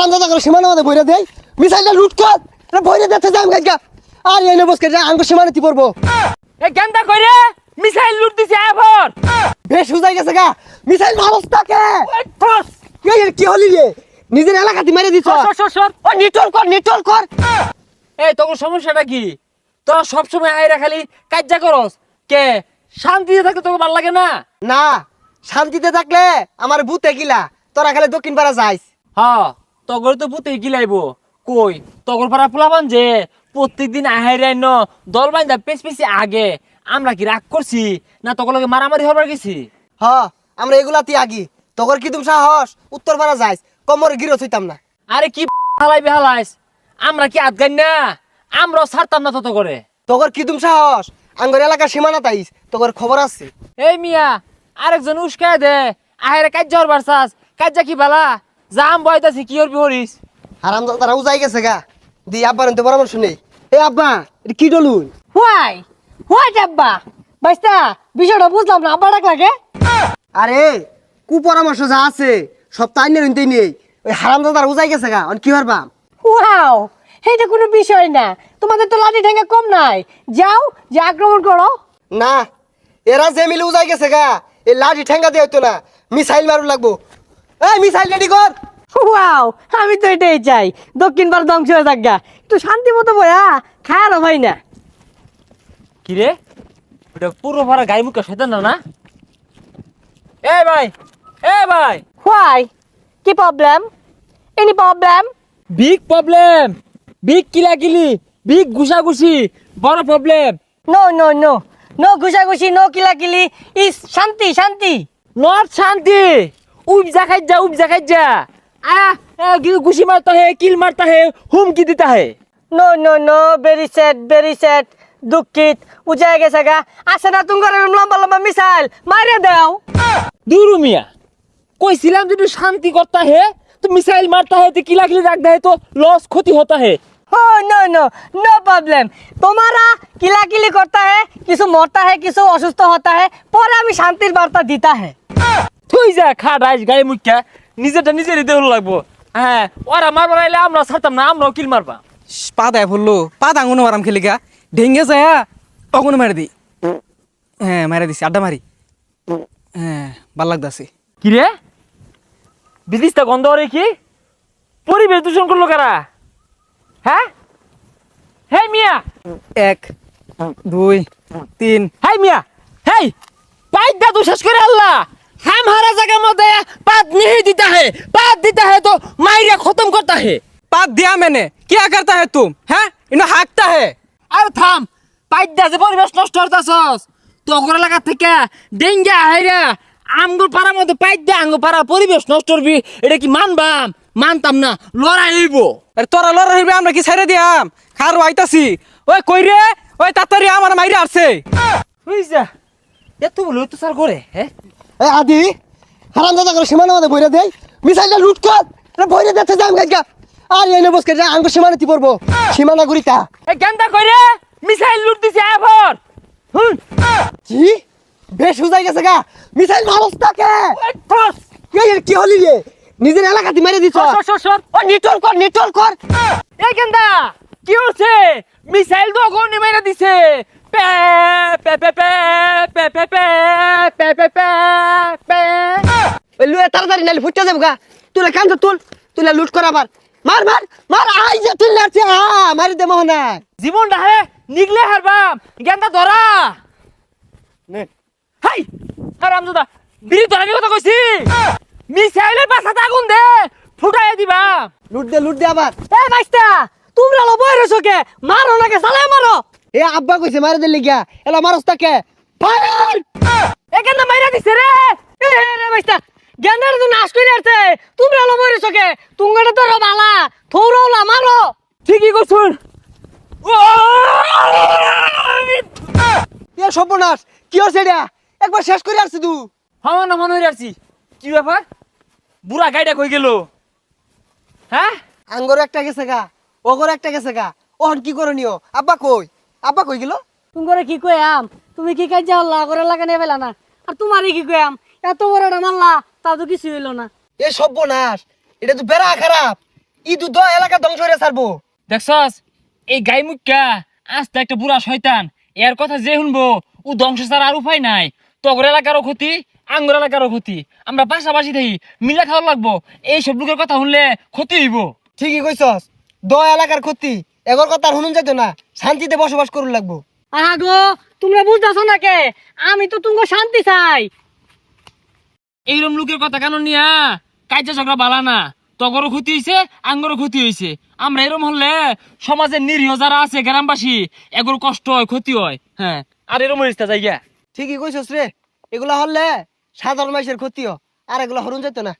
হারাম দাদা করে সীমানা মধ্যে বইরা দেই মিসাইলটা লুট কর বইরা দিতে যাম গাইগা আর এনে বসকে যা আঙ্গ সীমানা তি পড়বো এ গেন্দা কইরে মিসাইল লুট দিছে এবার বেশ হুজাই গেছে গা মিসাইল মারস্তাকে ঠস কি হলি রে নিজের এলাকাতে মেরে দিছ সর ও নিটল কর এই তোর সমস্যাটা কি তোরা সব সময় আইরা খালি কাজ্জা করস কে শান্তিতে থাকতে তোকে ভালো লাগে না না শান্তিতে থাকলে আমার ভূতে গিলা তোরা খালি দক্ষিণ পাড়া যাইস হ্যাঁ তগর তো পুতে গিলাইবো কই তগর পাড়া পোলাবান যে প্রত্যেকদিন আহাইরাই ন দল বাইন্দা পেছি আগে আমরা কি রাগ করছি না তগর লগে মারামারি হবার গেছি হ আমরা এগুলাতে আগি তোর কি তুমি সাহস উত্তর পাড়া যাইস কমর গিরো হইতাম না আরে কি হালাইস আমরা কি আদগাই না আমরাও ছাড়তাম না তত করে তোর কি তুমি সাহস আঙ্গর এলাকার সীমানা তাইস তোর খবর আছে এই মিয়া আরেকজন উস্কায় দে আহেরে কাজ্জা হরবার চাস কাজ্জা কি বালা জাম বয়তাছি কি হরবি হরিস হারাম দাদা উজাই গেছে গা দি আব্বার তো পরামর্শ নেই এ আব্বা এটা কি ডলুন হোয়াই আব্বা বাইস্তা বিষয়টা বুঝলাম না আব্বা ডাক লাগে আরে কু পরামর্শ যা আছে সব তাই নিয়ে নেই ওই হারাম দাদার উজাই গেছে গা কি পারবা ওয়াও এটা কোনো বিষয় না তোমাদের তো লাঠি ঠেঙ্গা কম নাই যাও যে আক্রমণ করো না এরা যে মিলে উজাই গেছে গা এই লাঠি ঠেঙ্গা দিয়ে হইতো না মিসাইল মারু লাগবো এই মিসাইল রেডি কর ওয়াও আমি তো এটাই চাই দক্ষিণ ভারত ধ্বংস হয়ে থাক গা একটু শান্তি মতো বয়া খায়ারও ভাই না কি রে ওটা পুরো ভরা গায়ে মুখে শয়তান না এ ভাই হোয়াই কি problem any problem problem big কিলাকিলি বিগ ঘুষাঘুষি বড় problem no no no no ঘুষাঘুষি নো কিলাকিলি ইস শান্তি শান্তি নট শান্তি उपजा खाइजा घुसी मारता है किल मारता है हुमकी देता है no no no very sad দুঃখিত উজায় গেছে গা আসে না তুমি লম্বা লম্বা মিসাইল মারিয়ে দাও दूर मिया कोई सिलाम जो शांति करता है तो मिसाइल मारता है तो किला किली रखता है तो लॉस क्षति होता है हो नो नो नो प्रॉब्लम तुम्हारा किलाकिली करता है किसी मरता है किसी অসুস্থ होता है पर আমি শান্তির বার্তা দিতা है তুই যা খাড়াইস গায়ে মুখা নিজেরটা নিজেরই দেহ লাগবো হ্যাঁ ওরা মারবার আইলে আমরা ছাড়তাম না আমরাও কিল মারবা পা দেয় বললো পা দাঙ্গুনো মারাম খেলিকা ঢেঙ্গে যায় অগুনো মারি দি হ্যাঁ মারা দিছি আড্ডা মারি হ্যাঁ ভাল লাগতাছে কি রে বিদিশটা গন্ধ রে কি পরিবেশ দূষণ করলো কারা হ্যাঁ হে মিয়া 1 2 3 হাই মিয়া হেই পাইপ দা তু শেষ করে আল্লাহ हमारा जगह मत पात नहीं देता है तो मायरा खत्म करता है पात दिया मैंने क्या करता है तुम हैं इन्हें हाँकता है अरे थाम पाइप दे যে পরিবেশ নষ্ট করতাছস তো ওগরা লাগা থেকে ডেঙ্গা হাইরা আমগুর পাড়ার মধ্যে পাইপ দে আঙ্গুর পাড়া পরিবেশ নষ্ট করবি এটা কি মানতাম না লড়াই হইব अरे तोरा लड़ रही আমরা কি ছেড়ে দিয়াম খার আইতাছি ওই কই রে ওই তাড়াতাড়ি আমার মাইরা আসছে বুঝছা এত বলে তো স্যার করে হ্যাঁ এ আদি হারাম দাদা করে সীমানা মধ্যে বইরা দেই মিসাইলটা লুট কর বইরা দিতে যাম গাইগা আর এনে বসকে যা আঙ্গ সীমানা তি পড়বো সীমানা গুরিতা এ গেন্দা কইরে মিসাইল লুট দিছে এবার কি বেশ হুজাই গেছে গা মিসাইল মারস্তাকে ঠস কি হলি রে নিজের এলাকাতে মেরে দিছ সর ও নিটল কর এই গেন্দা কি হচ্ছে মিসাইল তো গনি মেরে দিছে pay pay pay pay pay pay pay pay pay pay pay ওই লুয়ে তাড়াতাড়ি নালি ফুটতে যাবো গা তুলে কান্ত তুলে লুট কর আবার মার আই যে তুই লাগছে মারি দে মোহনা জীবনটা হে নিগলে হারবাম গেন্দা ধরা নে হাই হারামজাদা বিড়ি ধরার কথা কইছি মিসাইলের পাছাতে আগুন দে ফুটাই দিবা লুট দে আবার এ বাইস্তা তোমরা লো বইরেছো কে মারো নাকি সালে মারো এ আব্বা কইছে মারি দে লিগা এলা মারস্তাকে ফায়ার এখানে মাইরা দিছে রে এ রে বাইস্তা জ্ঞানের তো নাশ করে আসছে তোমরা লো বইরেছো কে তুঙ্গটা তো বালা থৌরওলা মারো ঠিকই কইছুন এ সর্বনাশ কি হচ্ছে এটা একবার শেষ করে আসছি তুই হাওয়া না মনে হইরাছি কি ব্যাপার বুড়া গাইডা কই গেল হ্যাঁ আঙ্গর একটা গেছে গা ওগর একটা গেছে গা ওহন কি করনিও আব্বা কই গেল তুঙ্গরে কি কইয়াম তুমি কি কাজ যাওলা করে লাগানে ফেলা না আর তোমারে কি কইয়াম এত বড়টা মারলা তাও তো কিছু হইলো না এ সর্বনাশ এটা তো বেড়া খারাপ ইদু দ এলাকা ধ্বংস হয়ে ছাড়বো। দেখছস এই গাই মুখ্যা আস্তে একটা বুড়া শয়তান, এর কথা যে শুনবো ও ধ্বংস ছাড়া আর উপায় নাই। তগর এলাকারও ক্ষতি, আঙ্গুর এলাকারও ক্ষতি, আমরা পাশাপাশি থাকি মিলা খাওয়া লাগবো। এইসব লোকের কথা শুনলে ক্ষতি হইব। ঠিকই কইছস, দ এলাকার ক্ষতি এগর কথা আর শুনুন যাইতো না, শান্তিতে বসবাস করুন লাগবো। আগো তোমরা বুঝতেছো না কে, আমি তো তুমি শান্তি চাই। এইরকম লোকের কথা কেন নিয়া কাজা ঝগড়া বালা না। তগরও ক্ষতি হয়েছে, আঙ্গরও ক্ষতি হয়েছে। আমরা এরকম হলে সমাজের নিরীহ যারা আছে গ্রামবাসী এগুলো কষ্ট হয়, ক্ষতি হয়। হ্যাঁ, আর এরকম হইছে জায়গা। ঠিকই কইছস রে, এগুলা হলে সাধারণ মানুষের ক্ষতিও, আর এগুলা হরুন যেত না।